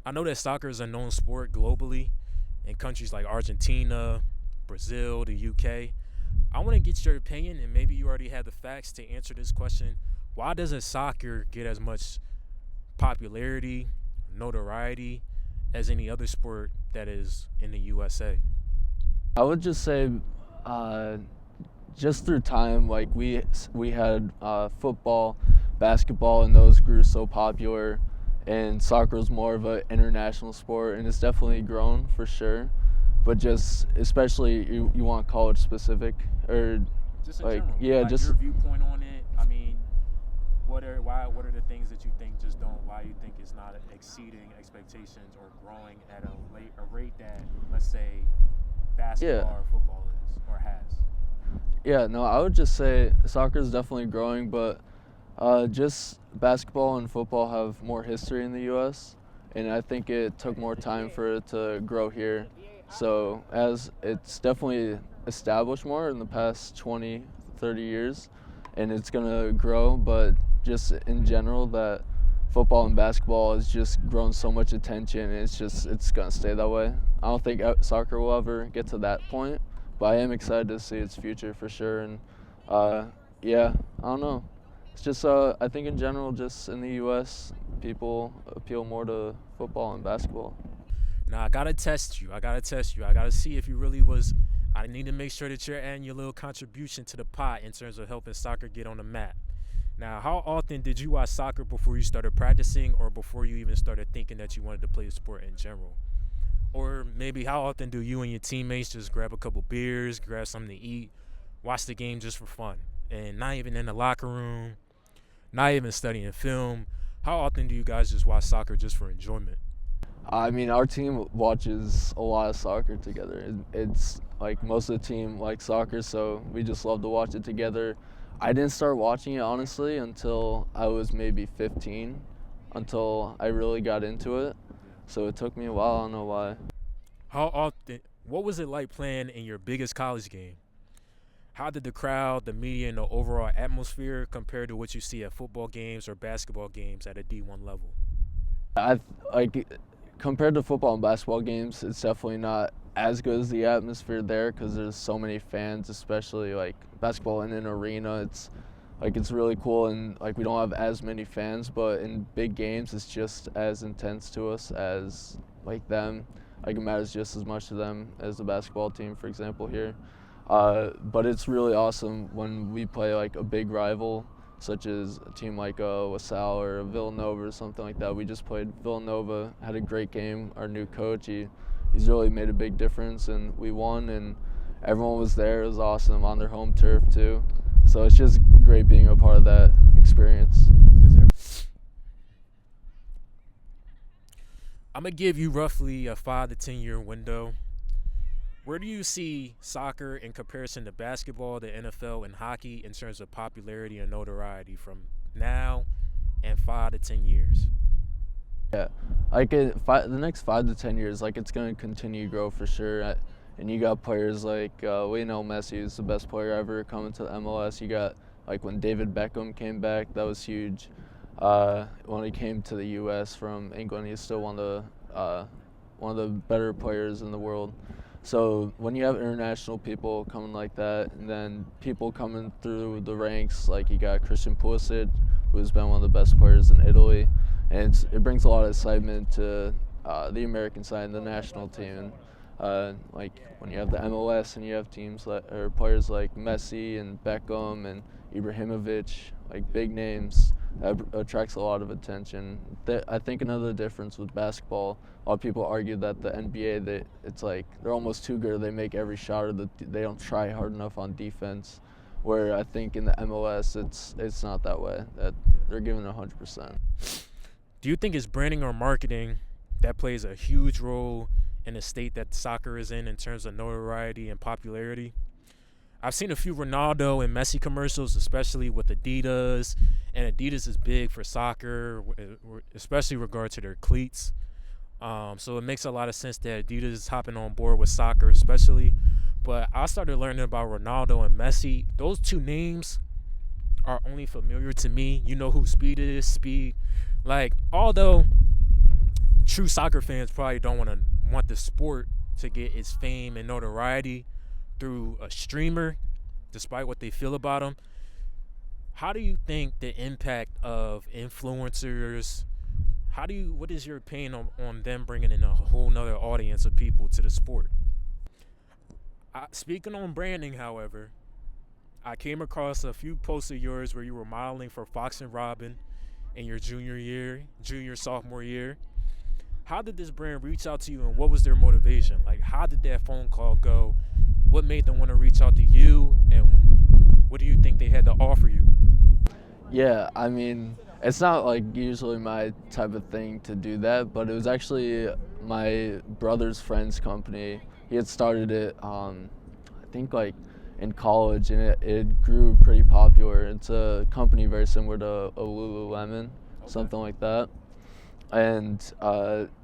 I know that soccer is a known sport globally in countries like Argentina, Brazil, the UK. I want to get your opinion, and maybe you already have the facts to answer this question. Why doesn't soccer get as much popularity, notoriety as any other sport that is in the USA? I would just say, uh, just through time, like we had football, basketball, and those grew so popular, and soccer was more of an international sport, and it's definitely grown for sure. But just especially you want college specific or Just in like general, yeah, like just your viewpoint on it. I mean, what are the things that you think just don't why you think it's not exceeding expectations or growing at a rate that, let's say, yeah. basketball or football is or has? Yeah, no, I would just say soccer is definitely growing, but just basketball and football have more history in the U.S., and I think it took more time for it to grow here. So, as it's definitely established more in the past 20, 30 years, and it's going to grow, but just in general, that football and basketball has just grown so much attention, and it's going to stay that way. I don't think soccer will ever get to that point, but I am excited to see its future for sure. And uh, yeah, I don't know. It's just I think in general, just in the U.S., people appeal more to football and basketball. Now I gotta test you. I gotta test you. I gotta see if you really was. I need to make sure that you're adding your little contribution to the pot in terms of helping soccer get on the map. Now, how often did you watch soccer before you started practicing, or before you even started thinking that you wanted to play the sport in general? Or maybe how often do you and your teammates just grab a couple beers, grab something to eat, watch the game just for fun, and not even in the locker room, not even studying film? How often do you guys just watch soccer just for enjoyment? I mean, our team watches a lot of soccer together. It's like most of the team likes soccer, so we just love to watch it together. I didn't start watching it honestly until I was maybe 15, until I really got into it. So it took me a while. I don't know why. How often? What was it like playing in your biggest college game? How did the crowd, the media, and the overall atmosphere compare to what you see at football games or basketball games at a D1 level? I like compared to football and basketball games, it's definitely not as good as the atmosphere there because there's so many fans, especially like basketball in an arena. It's really cool, and like we don't have as many fans, but in big games it's just as intense to us as like them. Like it matters just as much to them as the basketball team, for example, here. But it's really awesome when we play like a big rival, such as a team like LaSalle or Villanova or something like that. We just played Villanova, had a great game. Our new coach, he's really made a big difference, and we won, and everyone was there. It was awesome on their home turf too. So it's just great being a part of that experience. I'm gonna give you roughly a 5 to 10 year window. Where do you see soccer in comparison to basketball, the NFL, and hockey in terms of popularity and notoriety from now and 5 to 10 years? Yeah, the next 5 to 10 years, like it's gonna continue to grow for sure. And you got players like Lionel Messi, who's the best player ever coming to the MLS. You got like when David Beckham came back, that was huge. When he came to the U.S. from England, he's still one of the better players in the world. So when you have international people coming like that, and then people coming through the ranks, like you got Christian Pulisic, who's been one of the best players in Italy, and it brings a lot of excitement to the American side and the national team. And, like when you have the MLS and you have teams or players like Messi and Beckham and Ibrahimovic, like big names, that attracts a lot of attention. I think another difference with basketball, a lot of people argue that the NBA, it's like they're almost too good. They make every shot, or they don't try hard enough on defense. Where I think in the MLS, it's not that way. That they're giving 100%. Do you think it's branding or marketing that plays a huge role in the state that soccer is in terms of notoriety and popularity? I've seen a few Ronaldo and Messi commercials, especially with Adidas, and Adidas is big for soccer, especially regard to their cleats. So it makes a lot of sense that Adidas is hopping on board with soccer, especially. But I started learning about Ronaldo and Messi. Those two names are only familiar to me. You know who Speed is? Speed. Like, although true soccer fans probably don't want the sport to get its fame and notoriety through a streamer, despite what they feel about them. How do you think the impact of influencers? What is your opinion on them bringing in a whole nother audience of people to the sport? Speaking on branding, however, I came across a few posts of yours where you were modeling for Fox and Robin in your sophomore year. How did this brand reach out to you, and what was their motivation? Like, how did that phone call go? What made them want to reach out to you, and what do you think they had to offer you? Yeah, I mean, it's not like usually my type of thing to do that, but it was actually my brother's friend's company. He had started it, I think like in college, and it grew pretty popular. It's a company very similar to a Lululemon, something like that. And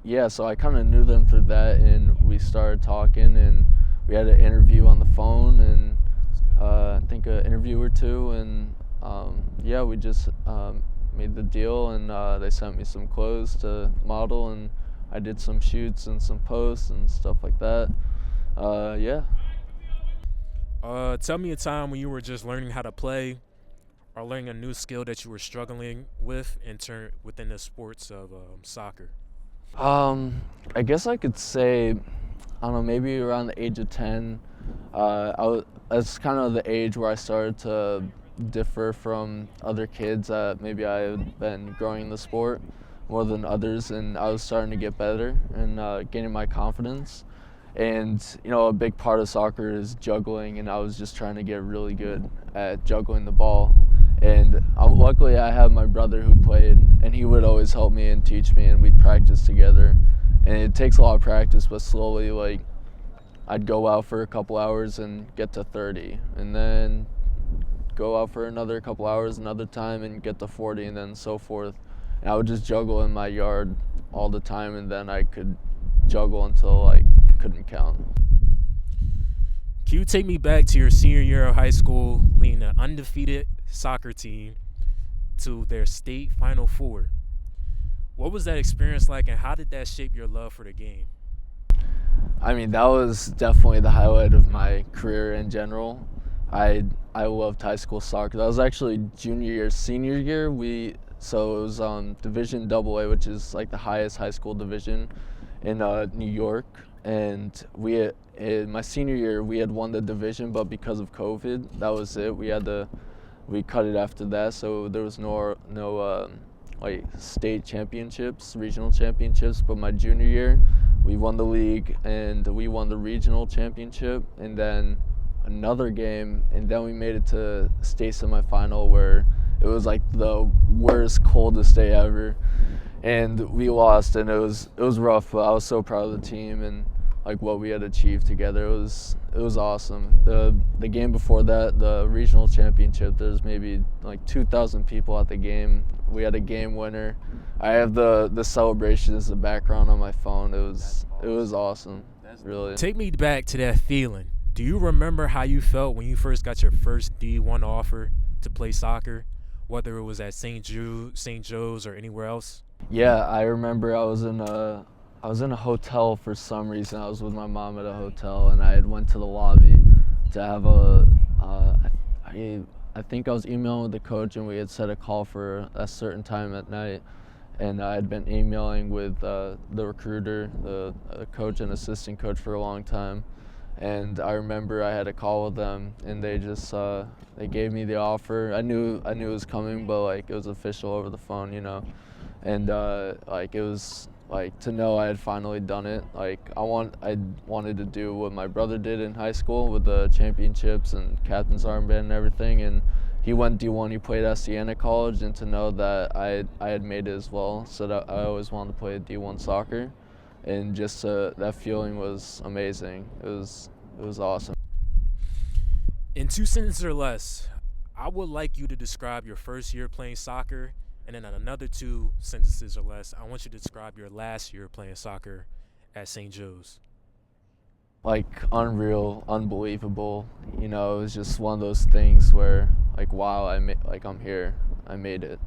yeah, so I kind of knew them through that, and we started talking, and we had an interview on the phone, and I think an interview or two, and yeah, we just made the deal, and they sent me some clothes to model, and I did some shoots and some posts and stuff like that. Yeah. Tell me a time when you were just learning how to play or learning a new skill that you were struggling with within the sports of soccer. I guess I could say, I don't know, maybe around the age of 10, that's kind of the age where I started to differ from other kids that maybe I had been growing in the sport more than others, and I was starting to get better and gaining my confidence. And, you know, a big part of soccer is juggling, and I was just trying to get really good at juggling the ball. And luckily I had my brother who played, and he would always help me and teach me, and we'd practice together. And it takes a lot of practice, but slowly, like, I'd go out for a couple hours and get to 30, and then go out for another couple hours another time and get to 40, and then so forth. And I would just juggle in my yard all the time, and then I could juggle until I couldn't count. Can you take me back to your senior year of high school, leading an undefeated soccer team to their state Final Four? What was that experience like, and how did that shape your love for the game? I mean, that was definitely the highlight of my career in general. I loved high school soccer. That was actually junior year. Senior year, so it was Division AA, which is like the highest high school division in New York. And in my senior year, we had won the division, but because of COVID, that was it. We cut it after that, so there was no like state championships, regional championships. But my junior year, we won the league and we won the regional championship, and then another game, and then we made it to state semifinal, where it was like the worst, coldest day ever, and we lost, and it was rough. But I was so proud of the team and like what we had achieved together. It was awesome. The game before that, the regional championship, there's maybe like 2,000 people at the game. We had a game winner. I have the celebration as the background on my phone. It was awesome, really. Take me back to that feeling. Do you remember how you felt when you first got your first D1 offer to play soccer, whether it was at St. Joe's or anywhere else? Yeah, I remember I was in a hotel for some reason. I was with my mom at a hotel, and I had went to the lobby to have I think I was emailing with the coach, and we had set a call for a certain time at night. And I had been emailing with the recruiter, the coach and assistant coach for a long time. And I remember I had a call with them, and they just they gave me the offer. I knew it was coming, but like it was official over the phone, you know. And like it was like to know I had finally done it. Like I wanted to do what my brother did in high school with the championships and captain's armband and everything. And he went D1. He played at Siena College, and to know that I had made it as well. So that I always wanted to play D1 soccer. And just that feeling was amazing. It was awesome. In 2 sentences or less, I would like you to describe your first year playing soccer, and then in another 2 sentences or less, I want you to describe your last year playing soccer at St. Joe's. Like unreal, unbelievable. You know, it was just one of those things where like, wow, I'm here. I made it.